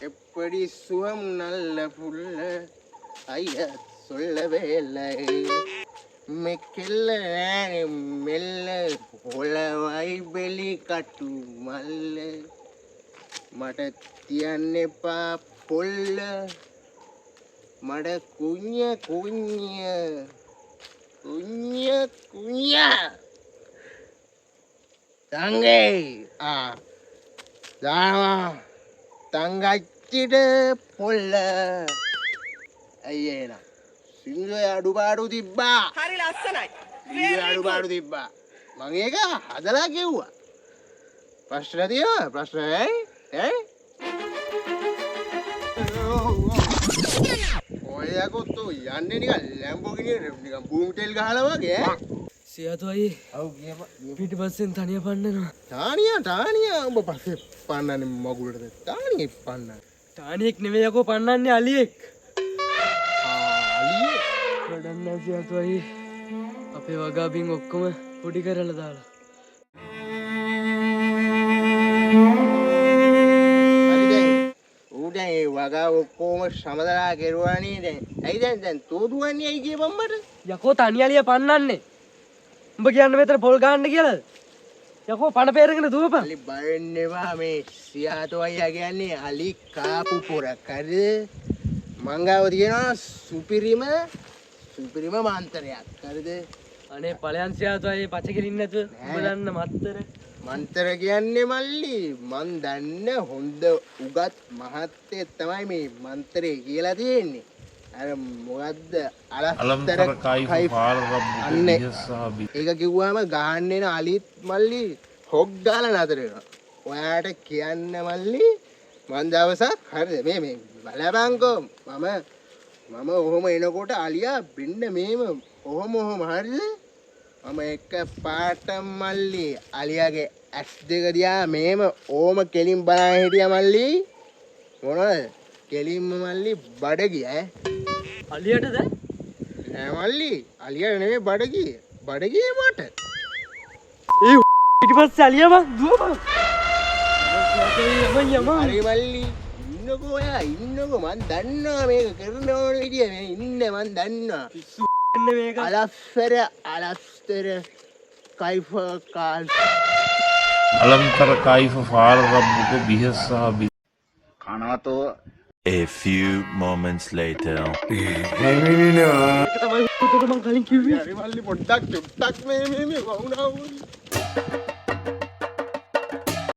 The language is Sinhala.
எப்படி சுகம் நல்ல புள்ள ஐயா சொல்லவே இல்லை மெக்கெல்ல மெல்ல ஒளவாய் வெளி கட்டு மல்ல මට තියන්න එපා පොල්ල මඩ කුඤ්ඤ තංගේ දානවා තංගච්චිට පොල්ල අයියේන සිංහේ අඩුපාඩු තිබ්බා හරි ලස්සනයි සිංහේ අඩුපාඩු තිබ්බා මම ඒක හදලා කිව්වා ප්‍රශ්න තියෙනවා ප්‍රශ්න ඇයි ඔයකොත් යන්නේ නිකන් ලැම්බෝගිනි නිකන් බූම් ටෙල් ගහලා වගේ සියාතු අයියේ ඔව් කියපන් පිටිපස්සෙන් තනිය පන්නනවා තානියා උඹ පස්සේ පන්නන්නේ මගුලටද තානියෙ පන්නන්නේ තානියෙක් නෙමෙයි යකෝ පන්නන්නේ අලියෙක් අලියෙක් වැඩක් නෑ සියාතු අයියේ අපේ වගාබින් ඔක්කොම පොඩි කරලා දාලා දැන් ඒ වගා ඔක්කොම සමදලා කෙරුවානේ දැන්. ඇයි දැන් තෝදුවන්නේ ඇයි කියපන් මට? යකෝ තනියලිය පන්නන්නේ. උඹ කියන්නේ මෙතන පොල් ගන්න කියලාද? යකෝ පණ පෙරගෙන දුවපන්. අලි බයෙන්නේවා මේ සියාතෝ අයියා කියන්නේ අලි කාපු පොරක්. හරිද? මංගාව තියෙනවා සුපිරිම මන්තරයක්. හරිද? අනේ ඵලයන් සියාතු අයියේ පච කෙලින් නැතුව උඹ දන්න මත්තර. මන්තර කියන්නේ මල්ලි මන් දන්න හොඳ උගත් මහත්තයෙක් තමයි මේ මන්තරේ කියලා තියෙන්නේ. අර මොකද්ද අලස්තර කයිෆ අන්නේ ඒක කිව්වම ගහන්න එන අලිත් මල්ලි හොග් ගාලා නතර වෙනවා. ඔයාට කියන්න මල්ලි මන් දවසක් හරිද මේ බලපංකෝ මම ඔහොම එනකොට අලියා බින්න මේම ඔහොම හරිද මම එක පාටම් මල්ලි අලියාගේ ඇස් දෙක දිහා මේම ඕම කෙලින් බලන් හිටියා මල්ලි මොනවද කෙලින්ම මල්ලි බඩගිය අලියටද නෑ මල්ලි අලියට නෙමෙයි බඩගිය මට ඒ පිටිපස්සේ අලියව දුවපන් හරි මල්ලි ඉන්නකෝ ඔයා ඉන්නකෝ මන් දන්නවා මේක කරන ඕන විදිය මේ ඉන්න මන් දන්නවා මේක අලස්තර කයිෆ කාල් අලම්තර කයිෆ ෆාර රබ්බුක බිහස්සහ කනවතෝ A few moments later. ඒක තමයි මම කලින් කිව්වේ හරි මල්ලි පොඩ්ඩක් චුට්ටක් මේ වුණා